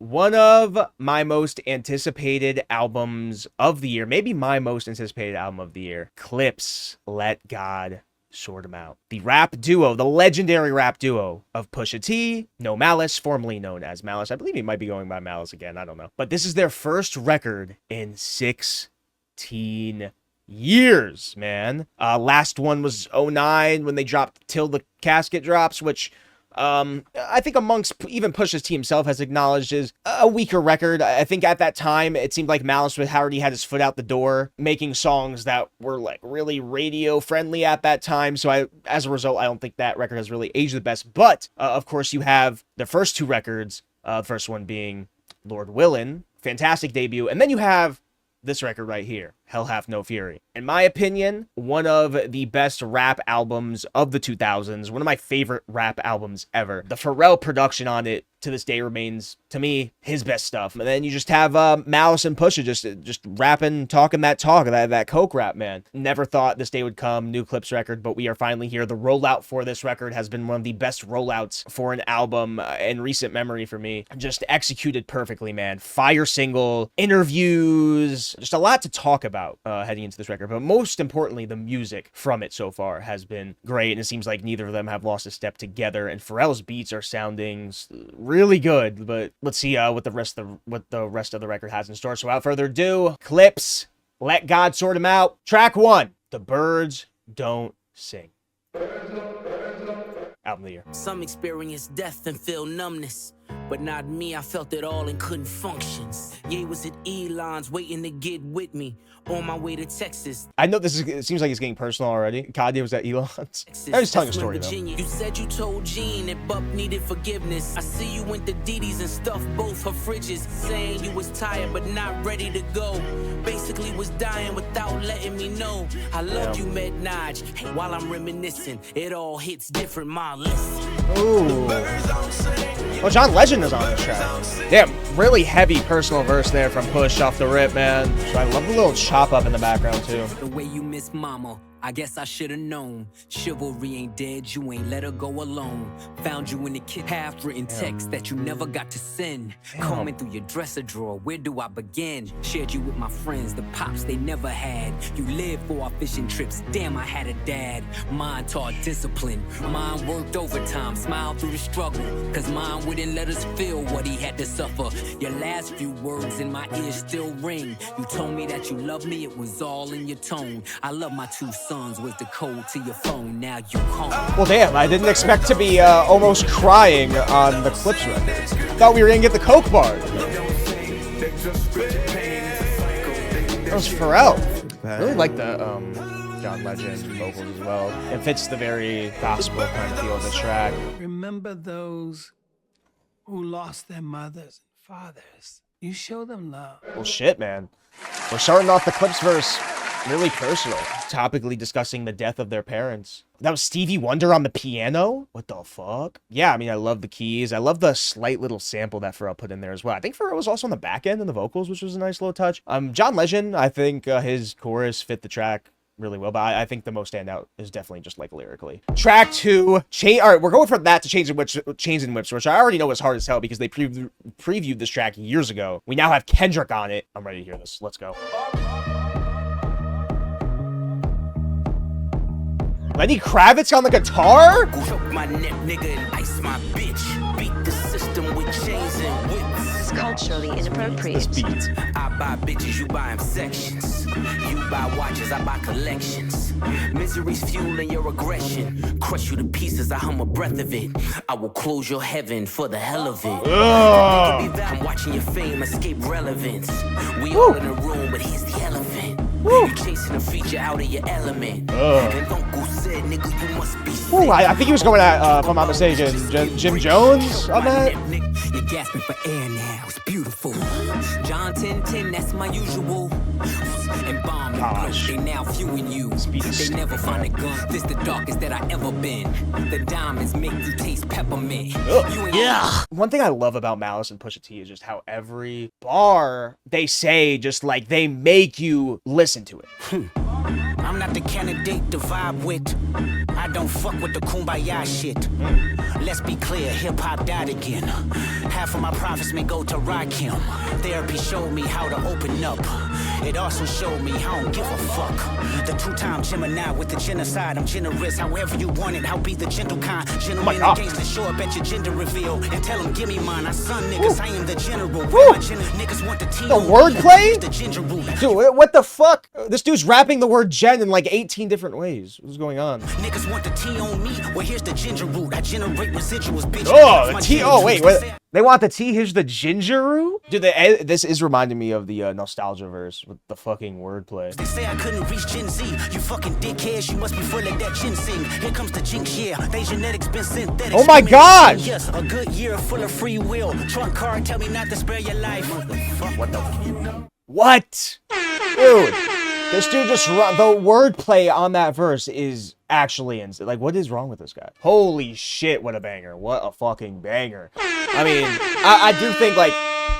one of my most anticipated albums of the year, maybe my most anticipated album of the year, Clipse, Let God Sort 'Em Out. The rap duo, the legendary rap duo of Pusha T, No Malice, formerly known as Malice. I believe he might be going by Malice again, I don't know. But this is their first record in 16 years, man. Last one was 09 when they dropped Till the Casket Drops, which I think amongst even Pusha T himself has acknowledged is a weaker record. I think at that time it seemed like Malice already had his foot out the door, making songs that were like really radio friendly at that time. So as a result, I don't think that record has really aged the best. But of course, you have the first two records. The first one being Lord Willin', fantastic debut, and then you have this record right here, Hell Hath No Fury. In my opinion, one of the best rap albums of the 2000s, one of my favorite rap albums ever. The Pharrell production on it to this day remains, to me, his best stuff. And then you just have Malice and Pusha just rapping, talking that talk, that coke rap, man. Never thought this day would come, new Clipse record, but we are finally here. The rollout for this record has been one of the best rollouts for an album in recent memory for me. Just executed perfectly, man. Fire single, interviews, just a lot to talk about heading into this record. But most importantly, the music from it so far has been great, and it seems like neither of them have lost a step together, and Pharrell's beats are sounding really good. But let's see what the rest of the record has in store. So without further ado, Clipse, Let God Sort 'Em Out. Track 1, The Birds Don't Sing. Album of the year. Some experience death and feel numbness, but not me. I felt it all and couldn't function. Yeah, was it Elon's waiting to get with me on my way to Texas. I know it seems like it's getting personal already. Kanye was at Elon's. I was telling a story though. You said you told Jean that Buck needed forgiveness. I see you went to Didi's and stuffed both her fridges, saying you was tired but not ready to go. Basically was dying without letting me know. I love you, Med-Naj. While I'm reminiscing, it all hits different. My list. Ooh. Oh, John Legend is on this track. Damn, really heavy personal verse there from Push off the rip, man. So I love the little chop up in the background too. The way you miss mama, I guess I should have known. Chivalry ain't dead, you ain't let her go alone. Found you in the kid half-written text that you never got to send. Combing through your dresser drawer, where do I begin? Shared you with my friends, the pops they never had. You lived for our fishing trips, damn I had a dad. Mine taught discipline, mine worked overtime. Smiled through the struggle, cause mine wouldn't let us feel what he had to suffer. Your last few words in my ears still ring. You told me that you loved me, it was all in your tone. I love my two sons, was the code to your phone, now you home. Well damn, I didn't expect to be almost crying on the Clipse record. Thought we were gonna get the coke bar. That was Pharrell. I really like the John Legend vocals as well. It fits the very gospel kind of feel of the track. Remember those who lost their mothers and fathers. You show them love. Well shit, man. We're starting off the Clipse verse really personal, topically discussing the death of their parents. That was Stevie Wonder on the piano? What the fuck? Yeah, I mean, I love the keys. I love the slight little sample that Pharrell put in there as well. I think Pharrell was also on the back end in the vocals, which was a nice little touch. John Legend, I think his chorus fit the track really well, but I think the most standout is definitely just like lyrically. Track 2, all right, we're going from that to Chains and Whips, which I already know is hard as hell because they previewed this track years ago. We now have Kendrick on it. I'm ready to hear this. Let's go. Lenny Kravitz on the guitar? Choke my neck, nigga, and ice my bitch. Beat the system with chains and whips. It's culturally inappropriate. This beat. I buy bitches, you buy them sections. You buy watches, I buy collections. Misery's fueling your aggression. Crush you to pieces, I hum a breath of it. I will close your heaven for the hell of it. I'm watching your fame escape relevance. We all in a room, but here's the elephant. You chasing a feature out of your element. And Uncle said, nigga, you must be sick. I think he was going at, if I'm not mistaken, Jim Jones on that? You're gasping for air now, it's beautiful. John 10:10, that's my usual. And bomb and blow, they now viewing you. They never find a gun, this the darkest that I ever been. The diamonds make you taste peppermint. Yeah. One thing I love about Malice and Pusha T is just how every bar they say, just like they make you listen to it. I'm not the candidate to vibe with. I don't fuck with the kumbaya shit. Let's be clear, hip-hop died again. Half of my profits may go to Rakim. Therapy showed me how to open up. It also showed me I don't give a fuck. The two-time Gemini with the genocide. I'm generous, however you want it. I'll be the gentle kind. Gentleman against the show up at your gender reveal. And tell them, give me mine. I son niggas, I am the general. Niggas want the tea. The wordplay? The ginger root. Dude, what the fuck? This dude's rapping the word gen in like 18 different ways. What's going on? Niggas want the tea on me. Well, here's the ginger root. I generate residuals, bitch. Oh, the tea. Oh, wait. They want the tea. Here's the ginger root? Dude, this is reminding me of the nostalgia verse with the fucking wordplay. They say I couldn't reach Gen Z. You fucking dickheads. You must be full of that ginseng. Here comes the jinx, yeah. They genetics been synthetic. Oh my god! Yes, a good year full of free will. Trunk card, tell me not to spare your life. What the fuck? What? Dude, this dude just run. The wordplay on that verse is actually insane. Like, what is wrong with this guy? Holy shit, what a banger. What a fucking banger. I mean, I do think, like,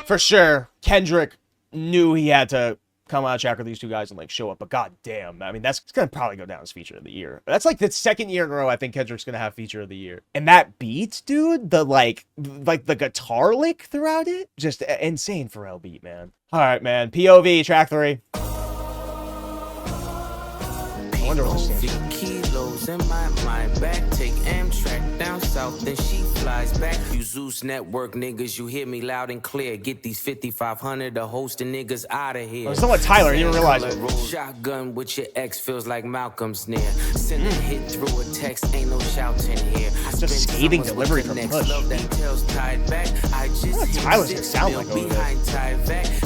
for sure, Kendrick knew he had to come out of track with these two guys and, like, show up. But goddamn, I mean, it's gonna probably go down as feature of the year. That's, like, the second year in a row I think Kendrick's gonna have feature of the year. And that beat, dude, the, like the guitar lick throughout it, just insane Pharrell beat, man. All right, man. P.O.V. track 3. I wonder what this stands for. Kilos in my mind back. Take Amtrak down south, then she flies back. You Zeus Network niggas, you hear me loud and clear. Get these 5,500 to host the niggas out of here. Oh, it's not like Tyler, you didn't realize it. Shotgun with your ex feels like Malcolm's near. Send a hit through a text, ain't no shouting here. Just scathing delivery from Push. Love that tails tied back. I just Tyler's gonna sound like over there.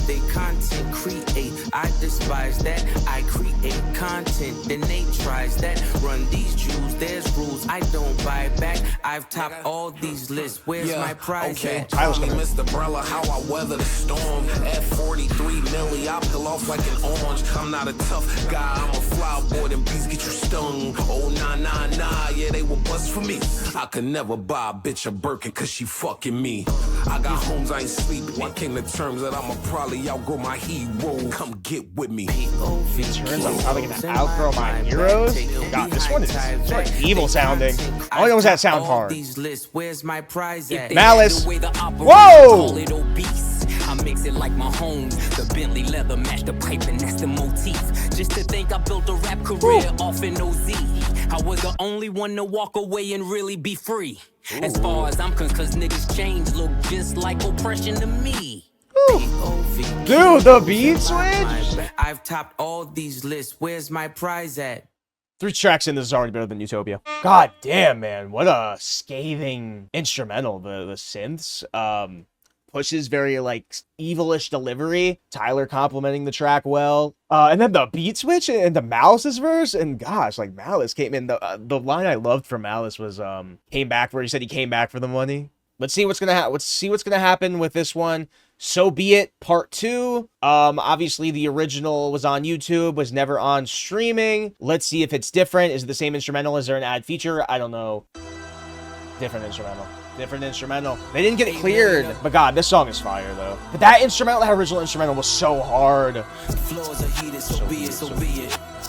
They content create. I despise that. I create content, then they tries that. Run these Jews, there's rules I don't buy back. I've topped all these lists. Where's my prize at? Call me Mr. Brella, how I weather the storm. At 43 milli, I peel off like an orange. I'm not a tough guy, I'm a fly boy, them bees get you stung. Oh, nah, yeah, they will bust for me. I could never buy a bitch a Birkin cause she fucking me. I got homes, I ain't sleeping. I came to terms that I'ma probably outgrow my hero. Come get with me. P.O.V. turns, I'm probably gonna outgrow my heroes. God, this one is sort of evil sounding. I only know that sound hard. Malice. Whoa! I mix it like my homes. The Bentley leather match the pipe and that's the motif. Just to think I built a rap career off in OZ. I was the only one to walk away and really be free. As far as I'm concerned, cause niggas change look just like oppression to me. Dude, the beat switch? I've topped all these lists. Where's my prize at? 3 tracks in, this is already better than Utopia. God damn, man. What a scathing instrumental. The synths. Push's very, like, evilish delivery. Tyler complimenting the track well. And then the beat switch into Malice's verse. And gosh, like, Malice came in. The line I loved from Malice was, came back, where he said he came back for the money. Let's see what's gonna happen with this one. So Be It Part 2. Obviously the original was on YouTube, was never on streaming. Let's see if it's different. Is it the same instrumental? Is there an ad feature? I don't know. Different instrumental. Different instrumental. They didn't get it cleared, but God, this song is fire though. But that instrumental, that original instrumental was so hard.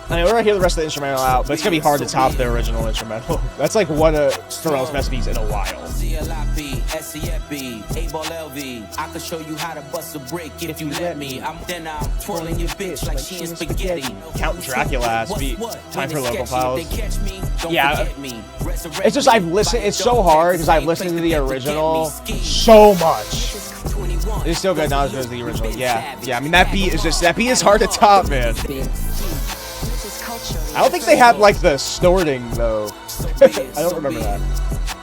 I mean, we're gonna hear the rest of the instrumental out, but it's gonna be hard to top the original instrumental. That's like one of Pharrell's best beats in a while. I can show you how to bust a brick if you let me. I'm twirling your bitch like she is spaghetti. Count Dracula ass beat. Time for local files. Yeah, it's just I've listened. It's so hard because I've listened to the original so much. It's still good, not as good as the original. Yeah. I mean that beat is hard to top, man. I don't think they had like the snorting though. I don't remember that.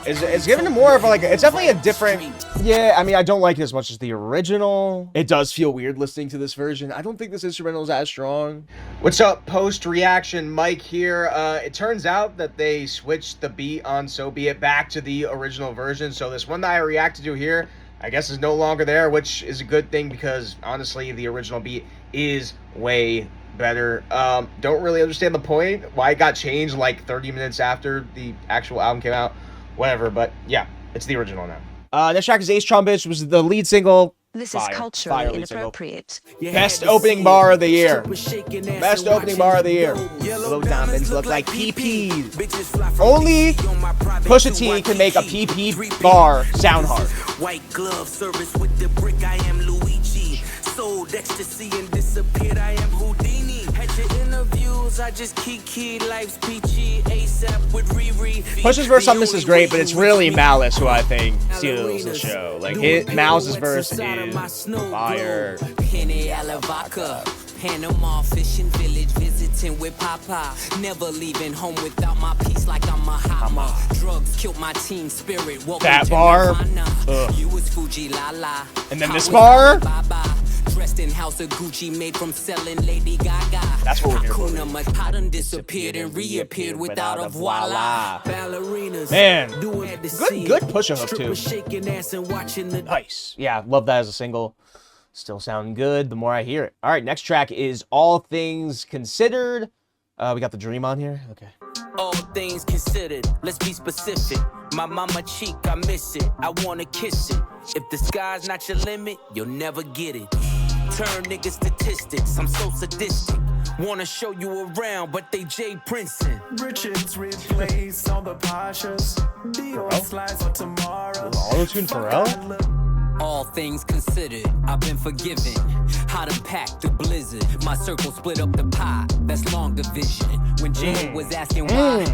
It's given more of a, like, it's definitely a different. Yeah, I mean, I don't like it as much as the original. It does feel weird listening to this version. I don't think this instrumental is as strong. What's up, post-reaction Mike here. It turns out that they switched the beat on So Be It back to the original version. So this one that I reacted to here, I guess is no longer there, which is a good thing because honestly, the original beat is way better. Don't really understand the point, why it got changed like 30 minutes after the actual album came out. Whatever, but yeah, it's the original now. Next track is Ace Trumpets, which was the lead single This Fire. is culturally Fire lead single. inappropriate. Best opening bar of the year. Best opening bar of the year. Yellow diamonds look like PPs. Only Pusha T can make a PP bar sound hard. White glove service with the brick. I am Luigi. Sold ecstasy and disappeared. I am Houdini. Had your interviews. I just kiki. Life's peachy. ASAP with Riri. Pusha's verse on this is great, but it's really Malice who I think steals the show. Like, Malice's verse is fire. Panama fishing village, visiting with Papa. Never leaving home without my peace, like I'm a hammer. Drugs killed my team spirit. That bar. You was Fuji Lala. And then this bar. Dressed in house of Gucci, made from selling Lady Gaga. That's what we're here for. Hakuna Matata disappeared and reappeared without a voila. Ballerinas. Man, Doing good Pusha hook too. shaking ass and watching the Nice. Yeah, love that as a single. Still sounding good the more I hear it. All right, next track is All Things Considered. We got the Dream on here. Okay. All things considered, let's be specific. My mama cheek, I miss it. I wanna kiss it. If the sky's not your limit, you'll never get it. Turn niggas statistics, I'm so sadistic. Wanna show you around, but they Jay Princeton. Richards replace all the Pashas. Dior slides on tomorrow. Auto-tune Pharrell? All things considered, I've been forgiven. How to pack the blizzard. My circle split up the pie. That's long division. When Jay was asking why,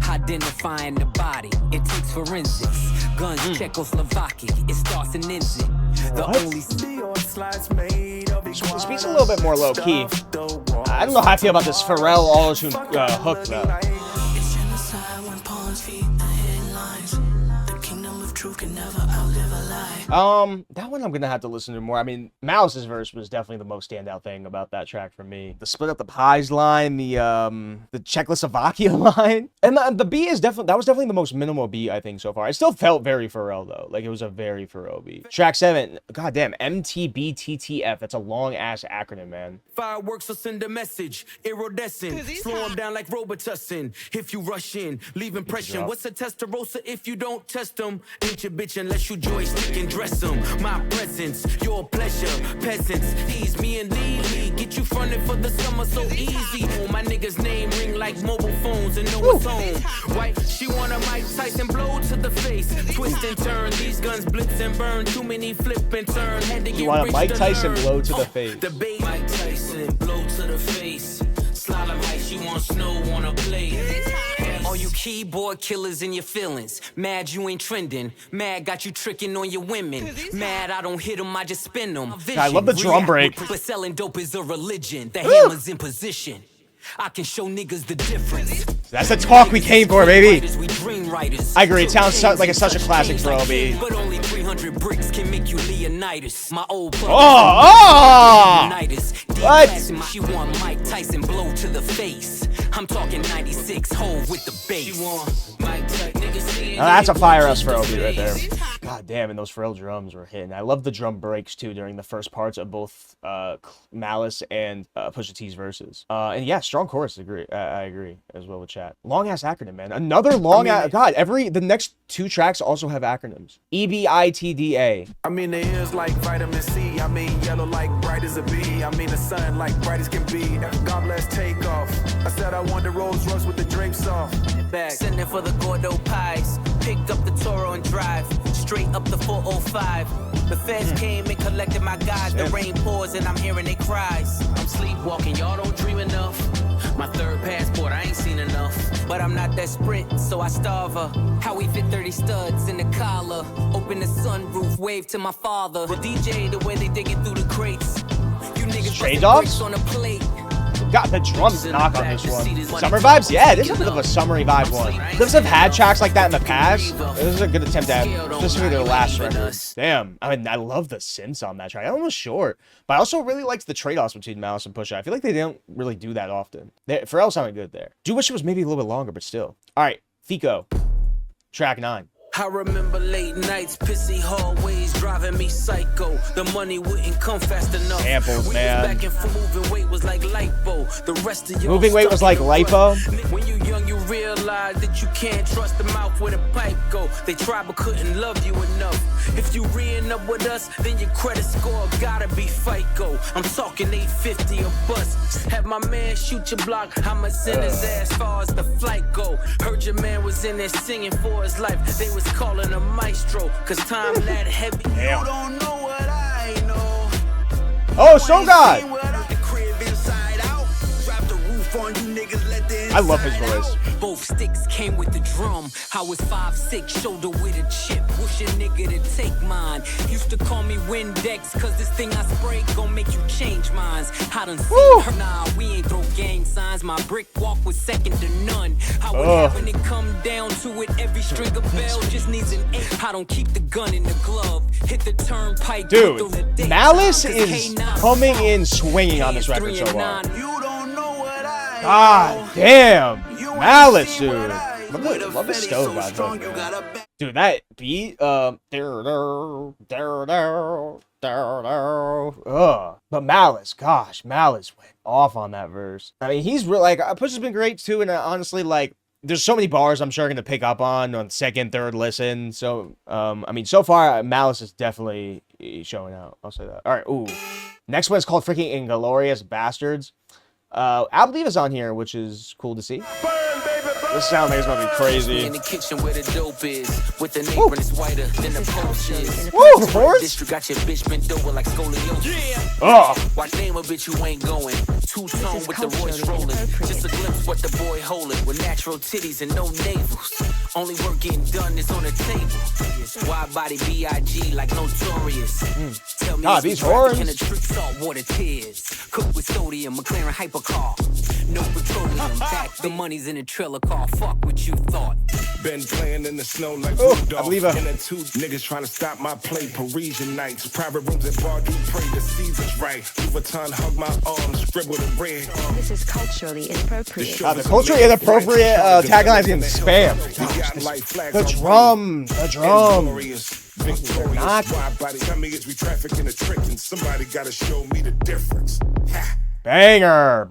identifying the body, it takes forensics. Guns Czechoslovakic, it starts and ends it. The only Dior slides made of Speaks a little bit more low key. I don't know how I feel about this Pharrell auto-tune hook though. It's genocide when pawns feed the headlines. The kingdom of truth can never outlive a lie. That one I'm gonna have to listen to more. I mean, Malice's verse was definitely the most standout thing about that track for me. The split up the pies line, the Czechoslovakia line, and the beat is definitely that was definitely the most minimal beat I think so far. It still felt very Pharrell though, like it was a very Pharrell beat. Track 7, goddamn, M.T.B.T.T.F. That's a long ass acronym, man. Fireworks will send a message, iridescent. Slow them down like Robitussin. If you rush in, leave impression. What's a testarossa if you don't test them? Ain't your bitch unless you joystick and dress them. My presence, your pleasure. Peasants, ease me and Lee. Get you fronted for the summer so easy. Oh, my nigga's name ring like mobile phones and know it's home. White, she want a Mike Tyson blow to the face. Twist and turn, these guns blitz and burn. Too many flip and turn. Had to You get want a rich Mike to Tyson learn. blow to the face. Debate Mike Tyson, blow to the face. Slalom height, she want snow on a plate. all you keyboard killers in your feelings. Mad you ain't trending. Mad got you tricking on your women. Mad I don't hit them, I just spin them. I love the drum break. But selling dope is a religion. The hammer's in position. I can show niggas the difference. That's the talk we came for, baby. We dream writers. I agree. It sounds like it's such a classic for LB. But only 300 bricks can make you Leonidas. My old What? She want Mike Tyson blow to the face. I'm talking 96 hole with the bass. She want Mike Tyson, niggas saying Now that's a fire us for LB right there. God damn, and those Pharrell drums were hitting. I love the drum breaks too during the first parts of both Malice and Pusha T's verses. And yeah, strong chorus. I agree as well with chat. Long ass acronym, man. Another long ass. God, the next two tracks also have acronyms. E.B.I.T.D.A. I mean, the ears like vitamin C. I mean, yellow like bright as a bee. I mean, the sun like bright as can be. God bless takeoff. I said I want the Rolls Royce with the drapes off. back. Sending for the Gordo pies. Picked up the Toro and drive. Straight up the 405. The feds came and collected my guys. The rain pours and I'm hearing they cries. I'm sleepwalking, y'all don't dream enough. My third passport, I ain't seen enough. But I'm not that sprint, so I starve her. How we fit 30 studs in the collar. Open the sunroof, wave to my father. The DJ, the way they digging through the crates. You niggas Stray busting Dogs? bricks on a plate. Got the drums knock on this one. Summer vibes? Yeah, it is a bit of a summery vibe one. Clipse have had tracks like that in the past. This is a good attempt at specifically their last record. Damn, I mean, I love the synths on that track. I'm almost short, but I also really liked the trade-offs between Malice and Pusha. I feel like they don't really do that often. Pharrell sounded good there. Do wish it was maybe a little bit longer, but still. All right, F.I.C.O. Track 9. I remember late nights, pissy hallways, driving me psycho. The money wouldn't come fast enough. Samples, man. Back and forth, moving weight was like lipo. The rest of your Moving weight was like lipo. When you young, you realize that you can't trust the mouth where the pipe go. They tried but couldn't love you enough. If you re-ing up with us, then your credit score gotta be FICO. I'm talking 850 a bus. Have my man shoot your block. I'ma send his ass far as the flight go. Heard your man was in there singing for his life. They was calling him maestro, cause time that heavy. Damn. You don't know what I know. Oh, Stone God. The crib inside out. Drop the roof on you niggas, let the I love his voice. Both sticks came with the drum. I was 5'6", shoulder with a chip. Wish a nigga to take mine. Used to call me Windex, cause this thing I spray gon' make you change minds. I done seen her. Nah, we ain't throw gang signs. My brick walk was second to none. I would have when it come down to it. Every string of bell just needs an 8. I don't keep the gun in the glove. Hit the turnpike. Dude, Malice is coming in swinging on this record so far. You don't know what I God damn. Malice, dude. Love the stove god, dude. That beat, but Malice, gosh, Malice went off on that verse. I mean, he's real. Like, Push has been great too, and honestly, like, there's so many bars I'm sure I'm gonna pick up on second, third listen. So, I mean, so far, Malice is definitely showing out. I'll say that. All right, ooh. Next one is called freaking Inglorious Bastards. I.P.D.A is on here, which is cool to see. This sound is gonna be crazy. In the kitchen where the dope is, with the apron is whiter than the post is. Woo, of course. District got your bitch bent over like scoliosis. Oh. Watch name a bitch you ain't going. Two-tone with the Royce rolling. Just a glimpse what the boy holding. With natural titties and no navels. Only work getting done is on the table. Wide body B.I.G. like Notorious. Tell me God, these horns. In the trick salt water tears. Cooked with sodium, McLaren hypercar. No petroleum. Back the money's in a trailer car. Fuck what you thought. Been playing in the snow like I believe in the two niggas trying to stop my play. Parisian nights, private rooms at bar, do pray the season's right. Vuitton hug my arms, scribble the red. This is culturally inappropriate. The culturally inappropriate tagline is getting spam. The drum. Victorious, wide body. Tell me it's we trafficking a trick, and somebody gotta show me the difference. Ha. Banger.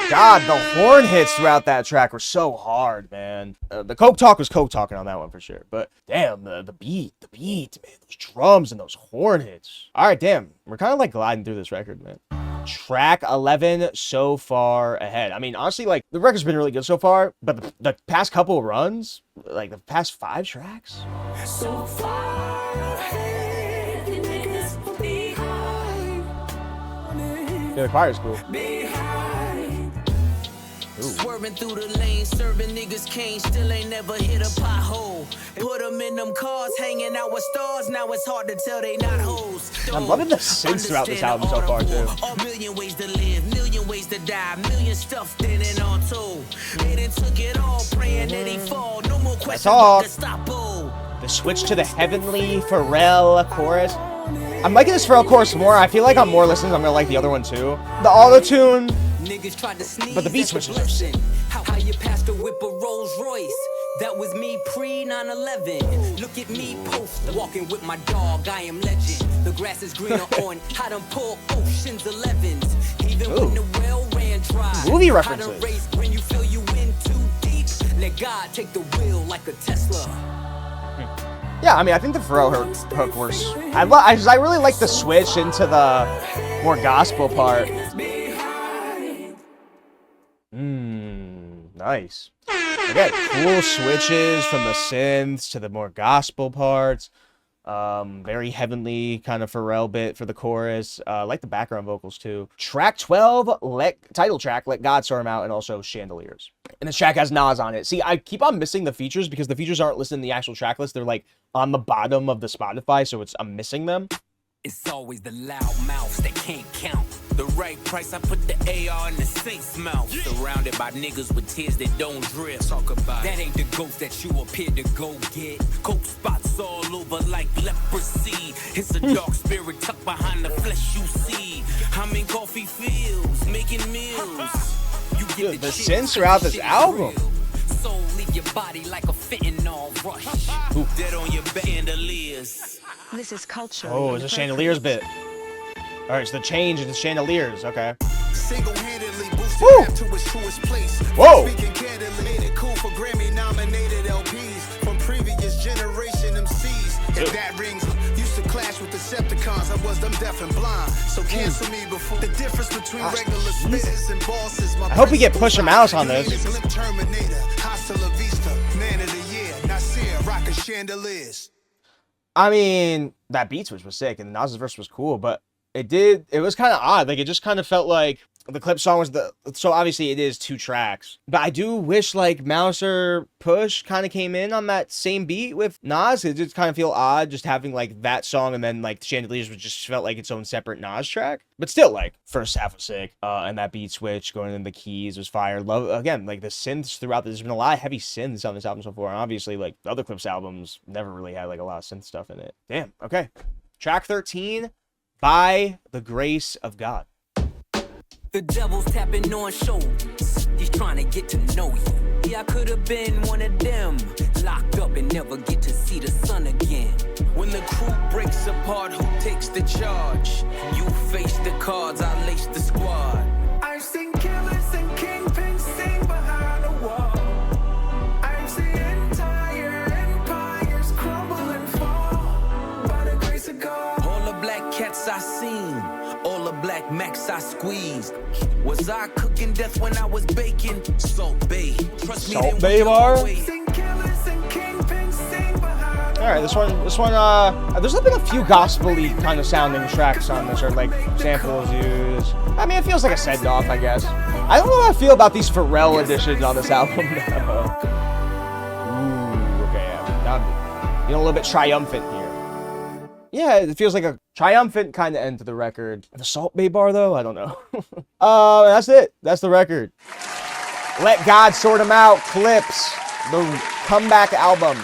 God, the horn hits throughout that track were so hard, man. The Coke Talk was Coke Talking on that one for sure. But damn, the beat, man. Those drums and those horn hits. All right, damn. We're kind of like gliding through this record, man. Track 11 so far ahead. I mean, honestly, like, the record's been really good so far, but the past couple of runs, like the past 5 tracks. So far ahead, the niggas will be high. Yeah, the choir's cool. Swerving through the lane, serving niggas cane, still ain't never hit a pothole. Put them in them cars, hanging out with stars, now it's hard to tell they not hoes. I'm loving the synths throughout this album so far, too. A million ways to live, million ways to die, million stuff in and on told. They done took it all, praying that he fall, no more questions about the stop. The switch to the heavenly Pharrell chorus. I'm liking this Pharrell chorus more. I feel like on more listens, I'm gonna like the other one too. The auto-tune. Niggas tried to sneeze, but the beat switches are sick. How you passed a whip a Rolls Royce? That was me pre 9/11. Look at me post walking with my dog. I am legend. The grass is greener on. I done pull Ocean's 11s. Even when the well ran dry. Movie references. I done race when you feel you in too deep. Let God take the wheel like a Tesla. Yeah, I mean, I think the Pharrell hook was. I really like the switch into the more gospel part. Nice. Again, cool switches from the synths to the more gospel parts. Very heavenly kind of Pharrell bit for the chorus. I like the background vocals too. Track 12, title track, Let God Sort 'Em Out, and also Chandeliers. And this track has Nas on it. See, I keep on missing the features because the features aren't listed in the actual track list. They're like on the bottom of the Spotify, so I'm missing them. It's always the loud mouths that can't count. The right price, I put the AR in the saint's mouth. Surrounded by niggas with tears that don't drip. Talk about that ain't the ghost that you appear to go get. Coke spots all over like leprosy. It's a dark spirit tucked behind the flesh you see. I'm in coffee fields, making meals. You get the synths throughout this album. Soul leave your body like a fentanyl rush. Dead on your back, Chandeliers. This is culturally Oh, it's a Chandeliers bit. All right, it's the change in the Chandeliers. Okay. Single-handedly boosted Woo! rap to its truest place. Whoa! Speaking candidly, made it cool for Grammy-nominated LPs from previous generation MCs. If that rings, used to clash with Decepticons. I was them deaf and blind, so cancel me before. The difference between regular spitters and bosses. I hope we get Push Mouse on this. Terminator, hasta la vista, man of the year, Nasir, rockin' Chandeliers. I mean, that beat switch was sick, and the Nas verse was cool, but it was kind of odd. Like, it just kind of felt like the Clipse song was so obviously it is 2 tracks, but I do wish like Mouser Push kind of came in on that same beat with Nas. It just kind of feel odd just having like that song and then like the Chandeliers just felt like its own separate Nas track, but still like first half was sick. And that beat switch going into the keys was fire. Love again, like the synths throughout. There's been a lot of heavy synths on this album so far, and obviously like the other Clipse albums never really had like a lot of synth stuff in it. Damn. Okay. Track 13, By the Grace of God. The devil's tapping on shoulders. He's trying to get to know you. Yeah, I could have been one of them, locked up and never get to see the sun again. When the crew breaks apart, who takes the charge? You face the cards, I lace the squad. I've seen killers and kingpins sing behind a wall. I've seen entire empires crumble and fall by the grace of God. All the black cats I seen, all the black max I squeezed. Was I cooking death when I was baking? Salt Bay, trust me. Salt Bay bar? Seen killers and kingpins sing behind a All right, this one, there's been a few gospel-y kind of sounding tracks on this, or like samples used. I mean, it feels like a send-off, I guess. I don't know how I feel about these Pharrell editions on this album, though. Ooh, okay, yeah. Now, a little bit triumphant here. Yeah, it feels like a triumphant kind of end to the record. The Salt Bay bar, though? I don't know. That's it. That's the record. Let God Sort 'Em Out, Clipse, the comeback album.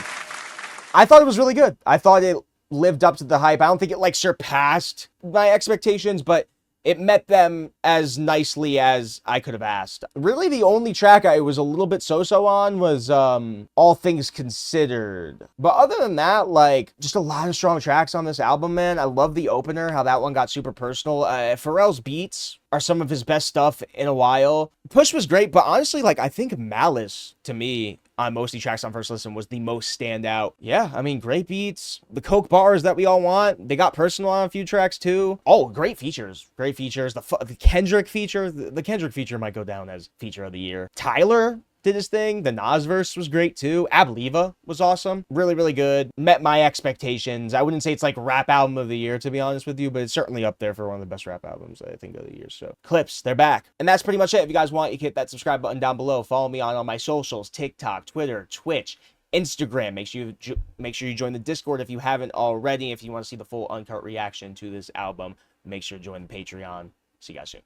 I thought it was really good. I thought it lived up to the hype. I don't think it like surpassed my expectations, but it met them as nicely as I could have asked. Really, the only track I was a little bit so-so on was All Things Considered. But other than that, like, just a lot of strong tracks on this album, man. I love the opener, how that one got super personal. Pharrell's beats are some of his best stuff in a while. Push was great, but honestly, like, I think Malice, to me, on most of the tracks on first listen, was the most standout. Yeah, I mean, great beats. The Coke bars that we all want. They got personal on a few tracks, too. Oh, great features. Great features. The Kendrick feature. The Kendrick feature might go down as feature of the year. Tyler did his thing. The Nas verse was great, too. Abliva was awesome. Really, really good. Met my expectations. I wouldn't say it's like rap album of the year, to be honest with you, but it's certainly up there for one of the best rap albums, I think, of the year. So, Clipse, they're back. And that's pretty much it. If you guys want, you can hit that subscribe button down below. Follow me on all my socials, TikTok, Twitter, Twitch, Instagram. Make sure you join the Discord if you haven't already. If you want to see the full uncut reaction to this album, make sure to join the Patreon. See you guys soon.